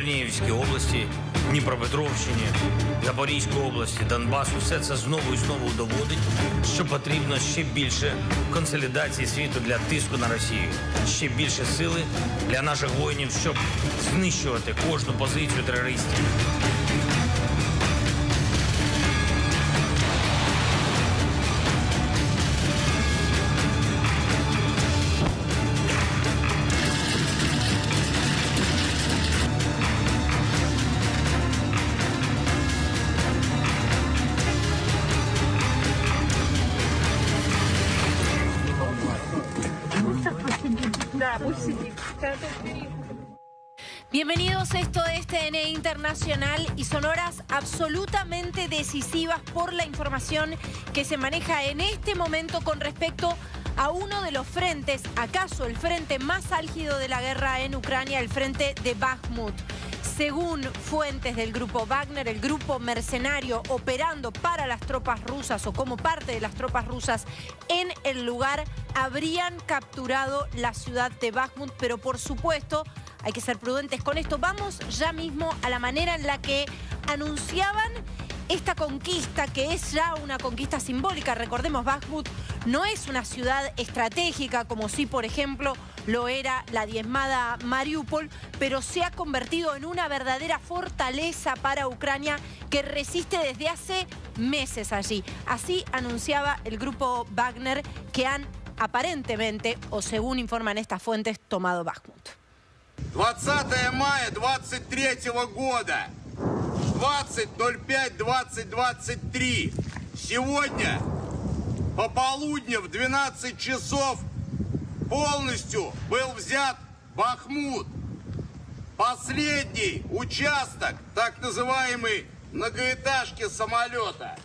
Чернігівській області, Дніпропетровщині, Запорізькій області, Донбасу. Все це знову і знову доводить, що потрібно ще більше консолідації світу для тиску на Росію, ще більше сили для наших воїнів, щоб знищувати кожну позицію терористів. Bienvenidos, esto es TN Internacional y son horas absolutamente decisivas por la información que se maneja en este momento con respecto a uno de los frentes, acaso el frente más álgido de la guerra en Ucrania, el frente de Bakhmut. Según fuentes del grupo Wagner, el grupo mercenario operando para las tropas rusas o como parte de las tropas rusas en el lugar, habrían capturado la ciudad de Bakhmut, pero por supuesto hay que ser prudentes con esto. Vamos ya mismo a la manera en la que anunciaban esta conquista, que es ya una conquista simbólica. Recordemos, Bakhmut no es una ciudad estratégica como sí, por ejemplo, lo era la diezmada Mariupol, pero se ha convertido en una verdadera fortaleza para Ucrania que resiste desde hace meses allí. Así anunciaba el grupo Wagner, que han aparentemente, o según informan estas fuentes, tomado Bakhmut. 20 мая 23 года, 20.05.2023. Сегодня по полудню в 12 часов полностью был взят Бахмут. Последний участок так называемой многоэтажки самолета.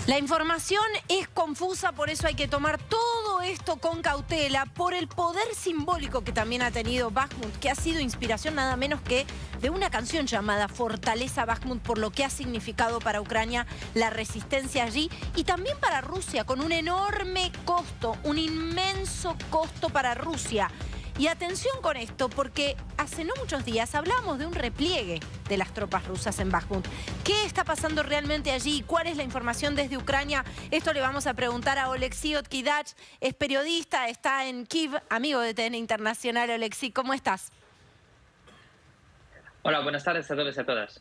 La información es confusa, por eso hay que tomar todo esto con cautela, por el poder simbólico que también ha tenido Bakhmut, que ha sido inspiración nada menos que de una canción llamada Fortaleza Bakhmut, por lo que ha significado para Ucrania la resistencia allí y también para Rusia, con un enorme costo, un inmenso costo para Rusia. Y atención con esto, porque hace no muchos días hablábamos de un repliegue de las tropas rusas en Bakhmut. ¿Qué está pasando realmente allí? ¿Cuál es la información desde Ucrania? Esto le vamos a preguntar a Oleksiy Otkidach, es periodista, está en Kiev, amigo de TN Internacional. Oleksiy, ¿cómo estás? Hola, buenas tardes a todos y a todas.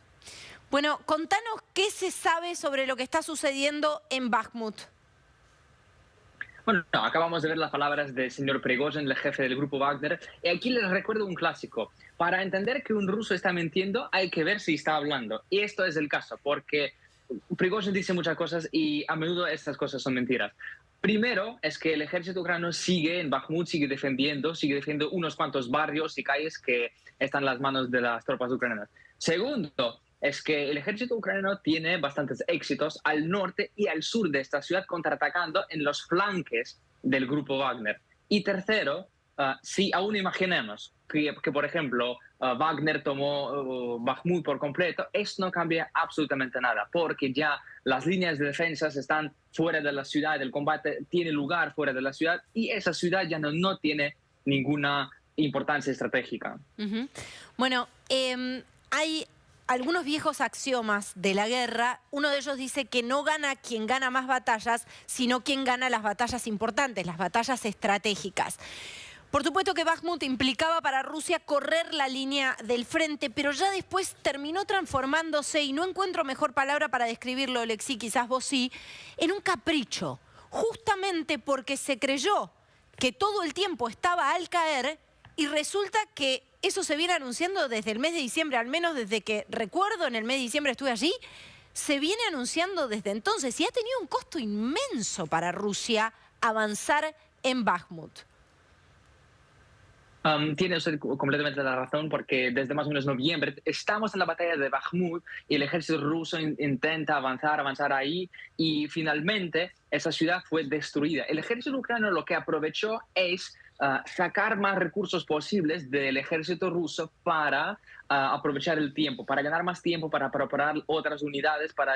Bueno, contanos qué se sabe sobre lo que está sucediendo en Bakhmut. Bueno, acabamos de ver las palabras del señor Prigozhin, el jefe del grupo Wagner, y aquí les recuerdo un clásico. Para entender que un ruso está mintiendo, hay que ver si está hablando. Y esto es el caso, porque Prigozhin dice muchas cosas y a menudo estas cosas son mentiras. Primero es que el ejército ucraniano sigue en Bakhmut, sigue defendiendo unos cuantos barrios y calles que están en las manos de las tropas ucranianas. Segundo, es que el ejército ucraniano tiene bastantes éxitos al norte y al sur de esta ciudad, contraatacando en los flanques del grupo Wagner. Y tercero, si aún imaginemos que por ejemplo, Wagner tomó Bakhmut por completo, esto no cambia absolutamente nada, porque ya las líneas de defensa están fuera de la ciudad, el combate tiene lugar fuera de la ciudad y esa ciudad ya no tiene ninguna importancia estratégica. Bueno, hay algunos viejos axiomas de la guerra. Uno de ellos dice que no gana quien gana más batallas, sino quien gana las batallas importantes, las batallas estratégicas. Por supuesto que Bakhmut implicaba para Rusia correr la línea del frente, pero ya después terminó transformándose, y no encuentro mejor palabra para describirlo, Oleksiy, quizás vos sí, en un capricho, justamente porque se creyó que todo el tiempo estaba al caer y resulta que eso se viene anunciando desde el mes de diciembre, al menos desde que recuerdo en el mes de diciembre estuve allí, se viene anunciando desde entonces y ha tenido un costo inmenso para Rusia avanzar en Bakhmut. Tiene usted completamente la razón, porque desde más o menos noviembre estamos en la batalla de Bakhmut y el ejército ruso intenta avanzar ahí y finalmente esa ciudad fue destruida. El ejército ucraniano lo que aprovechó es sacar más recursos posibles del ejército ruso para aprovechar el tiempo, para ganar más tiempo, para preparar otras unidades, para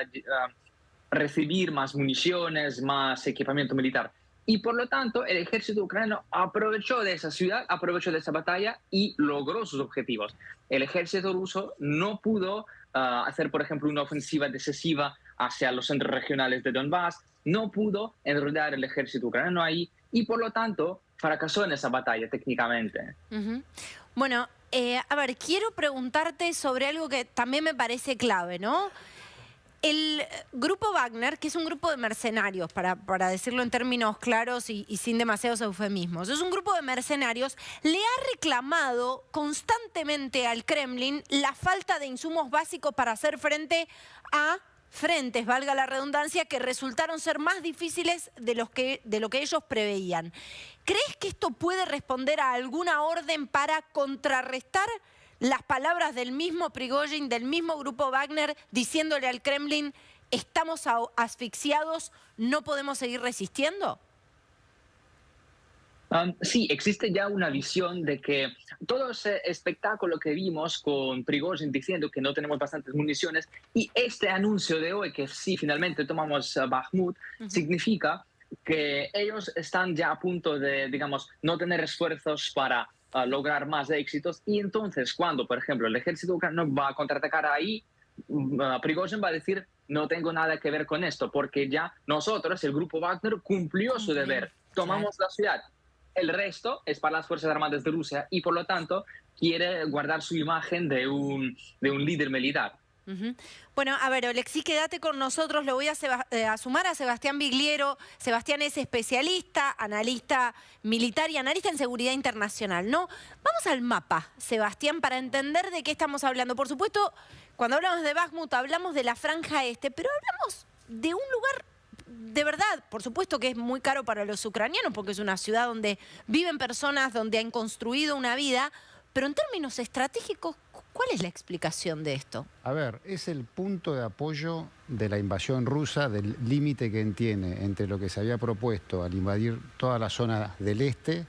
recibir más municiones, más equipamiento militar. Y por lo tanto, el ejército ucraniano aprovechó de esa ciudad, aprovechó de esa batalla y logró sus objetivos. El ejército ruso no pudo hacer, por ejemplo, una ofensiva decisiva hacia los centros regionales de Donbass, no pudo enredar el ejército ucraniano ahí y por lo tanto fracasó en esa batalla técnicamente. Bueno, a ver, quiero preguntarte sobre algo que también me parece clave, ¿no? El grupo Wagner, que es un grupo de mercenarios, para decirlo en términos claros y sin demasiados eufemismos, es un grupo de mercenarios, le ha reclamado constantemente al Kremlin la falta de insumos básicos para hacer frente a frentes, valga la redundancia, que resultaron ser más difíciles de lo que ellos preveían. ¿Crees que esto puede responder a alguna orden para contrarrestar las palabras del mismo Prigozhin, del mismo grupo Wagner, diciéndole al Kremlin, estamos asfixiados, no podemos seguir resistiendo? Sí, existe ya una visión de que todo ese espectáculo que vimos con Prigozhin diciendo que no tenemos bastantes municiones y este anuncio de hoy que sí, finalmente tomamos Bakhmut, significa que ellos están ya a punto de, digamos, no tener esfuerzos para lograr más éxitos y entonces cuando, por ejemplo, el ejército ucraniano va a contraatacar ahí, Prigozhin va a decir no tengo nada que ver con esto porque ya nosotros, el grupo Wagner, cumplió su deber, tomamos la ciudad. El resto es para las Fuerzas Armadas de Rusia y por lo tanto quiere guardar su imagen de un líder militar. Bueno, a ver, Oleksii, quédate con nosotros, lo voy a sumar a Sebastián Bigliero. Sebastián es especialista, analista militar y analista en seguridad internacional, ¿no? Vamos al mapa, Sebastián, para entender de qué estamos hablando. Por supuesto, cuando hablamos de Bakhmut hablamos de la franja este, pero hablamos de un lugar de verdad, por supuesto que es muy caro para los ucranianos porque es una ciudad donde viven personas, donde han construido una vida, pero en términos estratégicos, ¿cuál es la explicación de esto? A ver, es el punto de apoyo de la invasión rusa, del límite que tiene entre lo que se había propuesto al invadir toda la zona del este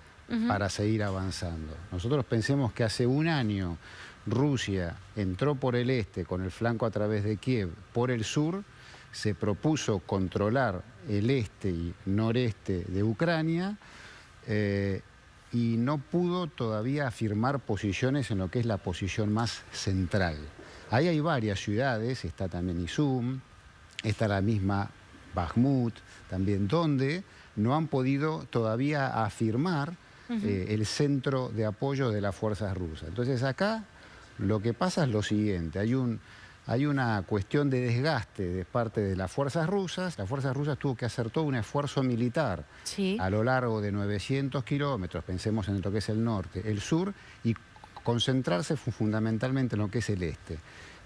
para seguir avanzando. Nosotros pensemos que hace un año Rusia entró por el este con el flanco a través de Kiev, por el sur, se propuso controlar el este y noreste de Ucrania y no pudo todavía afirmar posiciones en lo que es la posición más central. Ahí hay varias ciudades, está también Izum, está la misma Bakhmut, también donde no han podido todavía afirmar el centro de apoyo de las fuerzas rusas. Entonces acá lo que pasa es lo siguiente, hay una cuestión de desgaste de parte de las fuerzas rusas. Las fuerzas rusas tuvo que hacer todo un esfuerzo militar a lo largo de 900 kilómetros, pensemos en lo que es el norte, el sur, y concentrarse fundamentalmente en lo que es el este.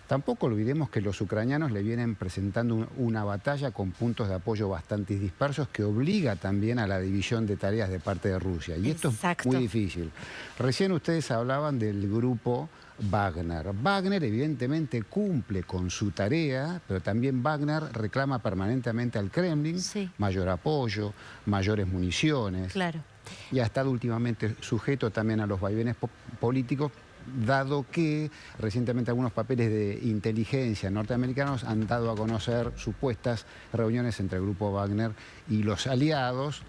Tampoco olvidemos que los ucranianos le vienen presentando una batalla con puntos de apoyo bastante dispersos que obliga también a la división de tareas de parte de Rusia. Y esto es muy difícil. Recién ustedes hablaban del grupo Wagner. Wagner evidentemente cumple con su tarea, pero también Wagner reclama permanentemente al Kremlin mayor apoyo, mayores municiones. Claro. Y ha estado últimamente sujeto también a los vaivenes políticos, dado que recientemente algunos papeles de inteligencia norteamericanos han dado a conocer supuestas reuniones entre el grupo Wagner y los aliados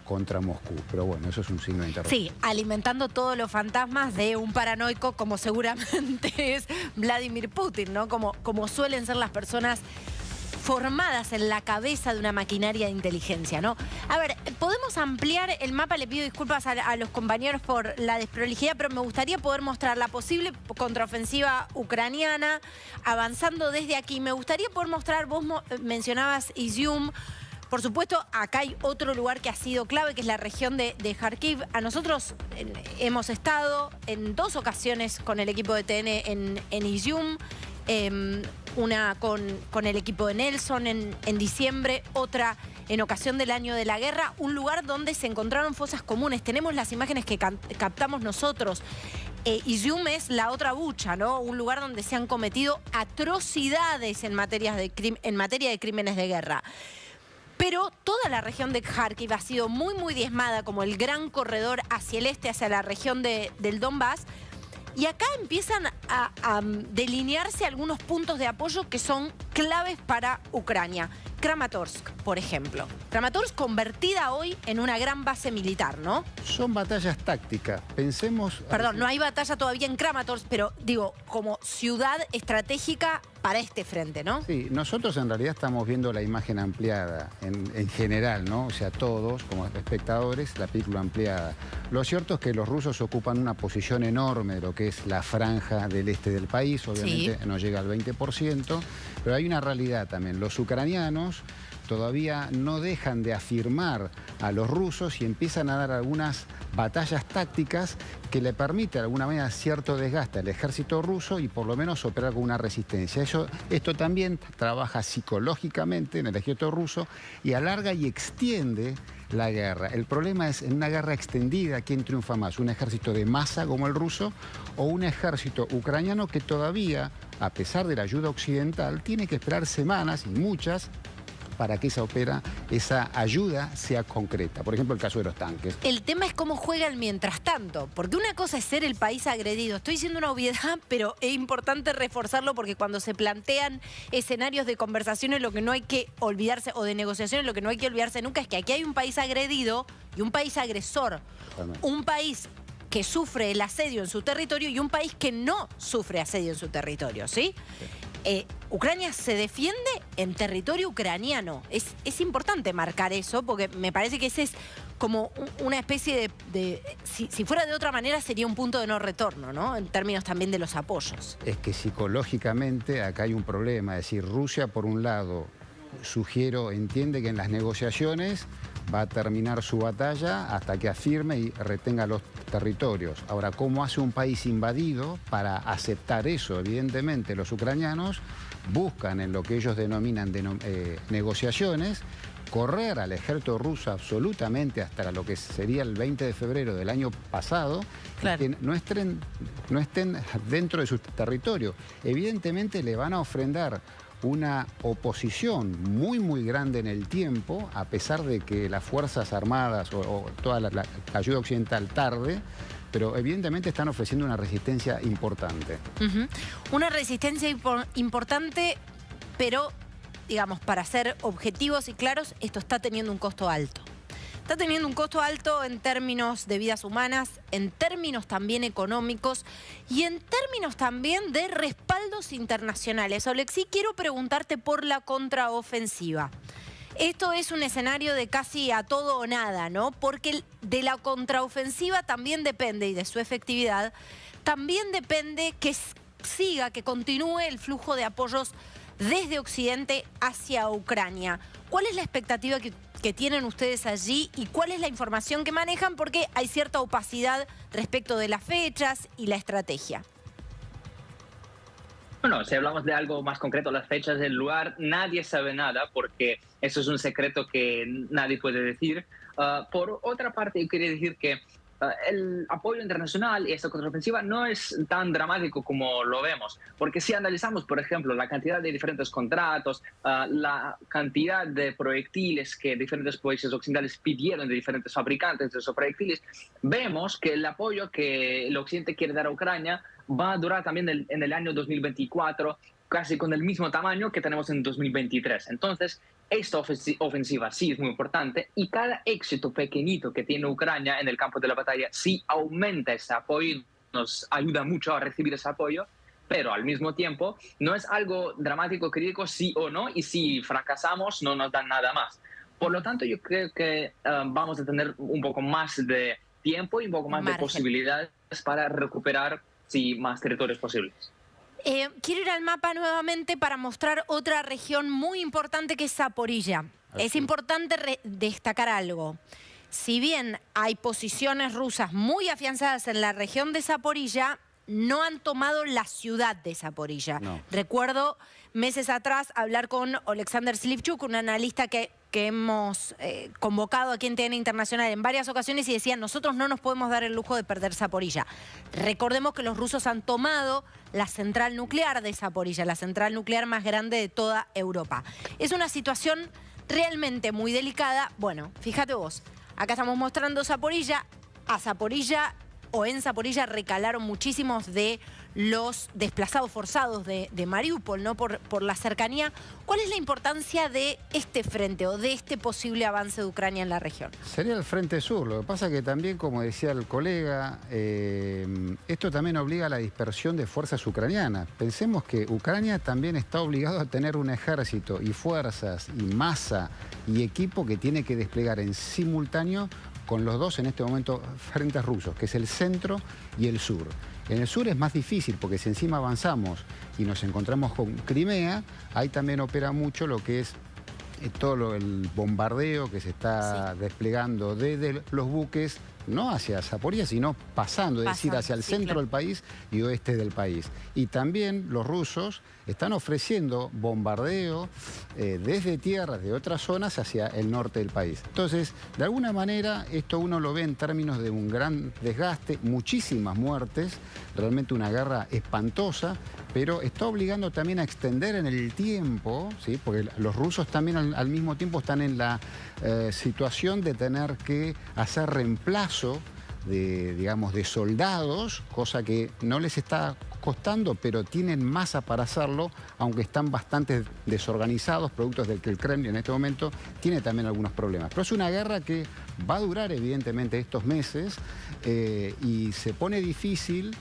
contra Moscú. Pero bueno, eso es un signo de interrogación. Sí, alimentando todos los fantasmas de un paranoico como seguramente es Vladimir Putin, ¿no? Como suelen ser las personas formadas en la cabeza de una maquinaria de inteligencia, ¿no? A ver, podemos ampliar el mapa, le pido disculpas a los compañeros por la desprolijidad, pero me gustaría poder mostrar la posible contraofensiva ucraniana avanzando desde aquí. Me gustaría poder mostrar, vos mencionabas Izium. Por supuesto, acá hay otro lugar que ha sido clave, que es la región de Kharkiv. A nosotros hemos estado en 2 ocasiones con el equipo de TN en Izium, una con el equipo de Nelson en diciembre, otra en ocasión del año de la guerra, un lugar donde se encontraron fosas comunes. Tenemos las imágenes que captamos nosotros. Izium es la otra Bucha, ¿no? Un lugar donde se han cometido atrocidades en materia de crímenes de guerra. Pero toda la región de Kharkiv ha sido muy diezmada como el gran corredor hacia el este, hacia la región del Donbass. Y acá empiezan a delinearse algunos puntos de apoyo que son claves para Ucrania. Kramatorsk, por ejemplo. Kramatorsk convertida hoy en una gran base militar, ¿no? Son batallas tácticas. Pensemos... Perdón, no hay batalla todavía en Kramatorsk, pero digo, como ciudad estratégica para este frente, ¿no? Sí, nosotros en realidad estamos viendo la imagen ampliada en general, ¿no? O sea, todos como espectadores, la película ampliada. Lo cierto es que los rusos ocupan una posición enorme de lo que es la franja del este del país, obviamente Sí. no llega al 20%, pero hay una realidad también. Los ucranianos todavía no dejan de afirmar a los rusos y empiezan a dar algunas batallas tácticas que le permiten de alguna manera cierto desgaste al ejército ruso y por lo menos operar con una resistencia. Esto también trabaja psicológicamente en el ejército ruso y alarga y extiende la guerra. El problema es en una guerra extendida, ¿quién triunfa más? ¿Un ejército de masa como el ruso o un ejército ucraniano que todavía, a pesar de la ayuda occidental, tiene que esperar semanas y muchas para que esa ayuda sea concreta? Por ejemplo, el caso de los tanques. El tema es cómo juega el mientras tanto, porque una cosa es ser el país agredido. Estoy diciendo una obviedad, pero es importante reforzarlo porque cuando se plantean escenarios de conversaciones, lo que no hay que olvidarse, o de negociaciones, lo que no hay que olvidarse nunca es que aquí hay un país agredido y un país agresor. Totalmente. Un país que sufre el asedio en su territorio y un país que no sufre asedio en su territorio, ¿sí? Ucrania se defiende en territorio ucraniano. Es importante marcar eso porque me parece que ese es como una especie de si fuera de otra manera sería un punto de no retorno, ¿no? En términos también de los apoyos. Es que psicológicamente acá hay un problema. Es decir, Rusia, por un lado, entiende que en las negociaciones va a terminar su batalla hasta que afirme y retenga los territorios. Ahora, ¿cómo hace un país invadido para aceptar eso? Evidentemente, los ucranianos buscan en lo que ellos denominan negociaciones correr al ejército ruso absolutamente hasta lo que sería el 20 de febrero del año pasado, Claro. que no estén dentro de su territorio. Evidentemente le van a ofrendar una oposición muy, muy grande en el tiempo, a pesar de que las Fuerzas Armadas o toda la ayuda occidental tarde, pero evidentemente están ofreciendo una resistencia importante. Ujú. Una resistencia importante, pero, digamos, para ser objetivos y claros, esto está teniendo un costo alto. Está teniendo un costo alto en términos de vidas humanas, en términos también económicos y en términos también de respaldos internacionales. Oleksii, quiero preguntarte por la contraofensiva. Esto es un escenario de casi a todo o nada, ¿no? Porque de la contraofensiva también depende, y de su efectividad, también depende que siga, que continúe el flujo de apoyos desde Occidente hacia Ucrania. ¿Cuál es la expectativa que tienen ustedes allí y cuál es la información que manejan? Porque hay cierta opacidad respecto de las fechas y la estrategia. Bueno, si hablamos de algo más concreto, las fechas del lugar, nadie sabe nada porque eso es un secreto que nadie puede decir. Por otra parte, yo quería decir que el apoyo internacional y esta contraofensiva no es tan dramático como lo vemos, porque si analizamos, por ejemplo, la cantidad de diferentes contratos, la cantidad de proyectiles que diferentes países occidentales pidieron de diferentes fabricantes de esos proyectiles, vemos que el apoyo que el occidente quiere dar a Ucrania va a durar también en el año 2024, casi con el mismo tamaño que tenemos en 2023. Entonces, esta ofensiva sí es muy importante y cada éxito pequeñito que tiene Ucrania en el campo de la batalla sí aumenta ese apoyo, nos ayuda mucho a recibir ese apoyo, pero al mismo tiempo no es algo dramático, crítico, sí o no, y si fracasamos no nos dan nada más. Por lo tanto, yo creo que vamos a tener un poco más de tiempo y un poco más de posibilidades para recuperar más territorios posibles. Quiero ir al mapa nuevamente para mostrar otra región muy importante que es Zaporilla. Es importante destacar algo. Si bien hay posiciones rusas muy afianzadas en la región de Zaporilla, no han tomado la ciudad de Zaporilla. No. Recuerdo meses atrás hablar con Oleksandr Slivchuk, un analista que hemos convocado aquí en TN Internacional en varias ocasiones y decía, nosotros no nos podemos dar el lujo de perder Zaporilla. Recordemos que los rusos han tomado la central nuclear de Zaporilla, la central nuclear más grande de toda Europa. Es una situación realmente muy delicada. Bueno, fíjate vos, acá estamos mostrando Zaporilla. A Zaporilla o en Zaporilla recalaron muchísimos de los desplazados forzados de Mariupol, ¿no? Por la cercanía. ¿Cuál es la importancia de este frente o de este posible avance de Ucrania en la región? Sería el Frente Sur. Lo que pasa es que también, como decía el colega, esto también obliga a la dispersión de fuerzas ucranianas. Pensemos que Ucrania también está obligado a tener un ejército y fuerzas y masa y equipo que tiene que desplegar en simultáneo con los dos en este momento frentes rusos, que es el centro y el sur. En el sur es más difícil porque si encima avanzamos y nos encontramos con Crimea, ahí también opera mucho lo que es todo el bombardeo que se está desplegando desde los buques, no hacia Zaporizhia, sino pasando, es decir, hacia el centro del país y oeste del país. Y también los rusos están ofreciendo bombardeo desde tierras de otras zonas hacia el norte del país. Entonces, de alguna manera, esto uno lo ve en términos de un gran desgaste, muchísimas muertes, realmente una guerra espantosa, pero está obligando también a extender en el tiempo, ¿sí? Porque los rusos también al mismo tiempo están en la situación de tener que hacer reemplazo de soldados, cosa que no les está costando, pero tienen masa para hacerlo, aunque están bastante desorganizados, productos del que el Kremlin en este momento tiene también algunos problemas. Pero es una guerra que va a durar evidentemente estos meses y se pone difícil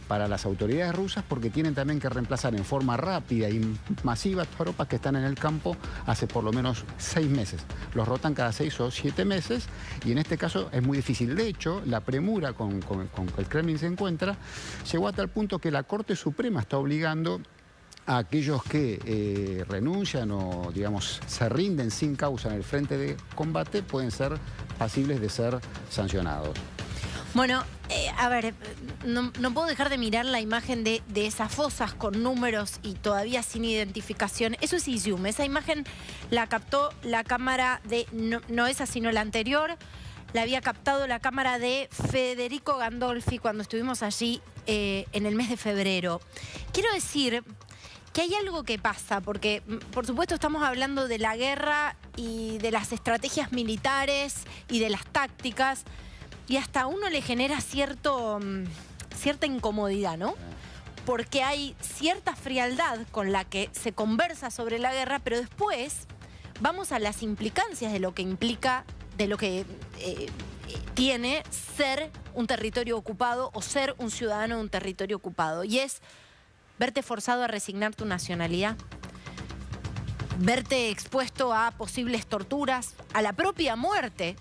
para las autoridades rusas porque tienen también que reemplazar en forma rápida y masiva tropas que están en el campo hace por lo menos 6 meses. Los rotan cada 6 o 7 meses y en este caso es muy difícil. De hecho, la premura con que el Kremlin se encuentra llegó a tal punto que la Corte Suprema está obligando a aquellos que renuncian o, digamos, se rinden sin causa en el frente de combate, pueden ser pasibles de ser sancionados. Bueno, a ver, no puedo dejar de mirar la imagen de esas fosas con números y todavía sin identificación. Eso es Izium. Esa imagen la captó la cámara de, no esa sino la anterior, la había captado la cámara de Federico Gandolfi cuando estuvimos allí en el mes de febrero. Quiero decir que hay algo que pasa, porque por supuesto estamos hablando de la guerra y de las estrategias militares y de las tácticas, y hasta a uno le genera cierta incomodidad, ¿no? Porque hay cierta frialdad con la que se conversa sobre la guerra, pero después vamos a las implicancias de lo que implica, de lo que tiene ser un territorio ocupado o ser un ciudadano de un territorio ocupado. Y es verte forzado a resignar tu nacionalidad, verte expuesto a posibles torturas, a la propia muerte,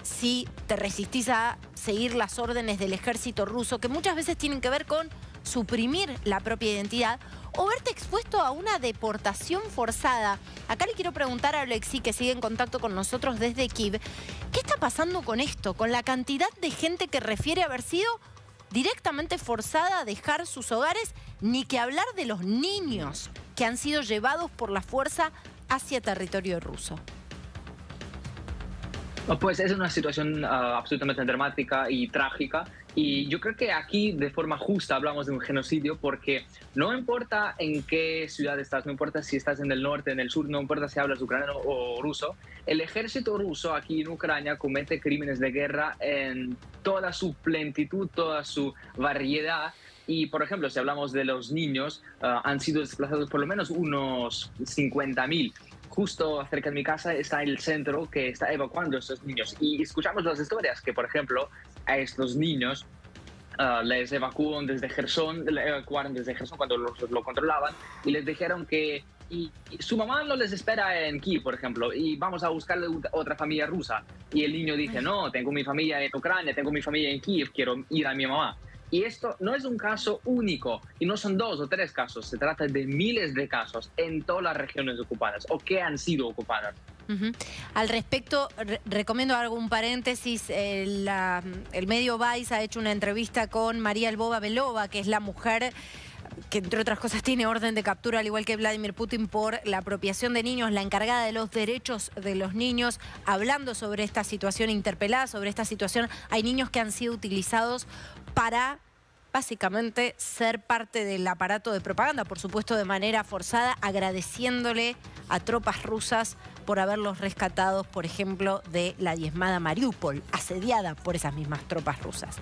si te resistís a seguir las órdenes del ejército ruso, que muchas veces tienen que ver con suprimir la propia identidad, o verte expuesto a una deportación forzada. Acá le quiero preguntar a Alexi, que sigue en contacto con nosotros desde Kiev, ¿qué está pasando con esto? Con la cantidad de gente que refiere haber sido directamente forzada a dejar sus hogares, ni que hablar de los niños que han sido llevados por la fuerza hacia territorio ruso. Pues es una situación absolutamente dramática y trágica, y yo creo que aquí de forma justa hablamos de un genocidio, porque no importa en qué ciudad estás, no importa si estás en el norte, en el sur, no importa si hablas ucraniano o ruso, el ejército ruso aquí en Ucrania comete crímenes de guerra en toda su plenitud, toda su variedad. Y, por ejemplo, si hablamos de los niños, han sido desplazados por lo menos unos 50.000. Justo cerca de mi casa está el centro que está evacuando a estos niños. Y escuchamos las historias que, por ejemplo, a estos niños les evacuaron desde Gerson cuando lo controlaban, y les dijeron que su mamá no les espera en Kiev, por ejemplo, y vamos a buscarle otra familia rusa. Y el niño dice, no, tengo mi familia en Ucrania, tengo mi familia en Kiev, quiero ir a mi mamá. Y esto no es un caso único, y no son 2 o 3 casos, se trata de miles de casos en todas las regiones ocupadas o que han sido ocupadas. Al respecto, recomiendo algún paréntesis, el medio Vice ha hecho una entrevista con María Lvova-Belova, que es la mujer que entre otras cosas tiene orden de captura, al igual que Vladimir Putin, por la apropiación de niños, la encargada de los derechos de los niños, hablando sobre esta situación, interpelada sobre esta situación. Hay niños que han sido utilizados para básicamente ser parte del aparato de propaganda, por supuesto de manera forzada, agradeciéndole a tropas rusas por haberlos rescatados, por ejemplo, de la diezmada Mariupol, asediada por esas mismas tropas rusas.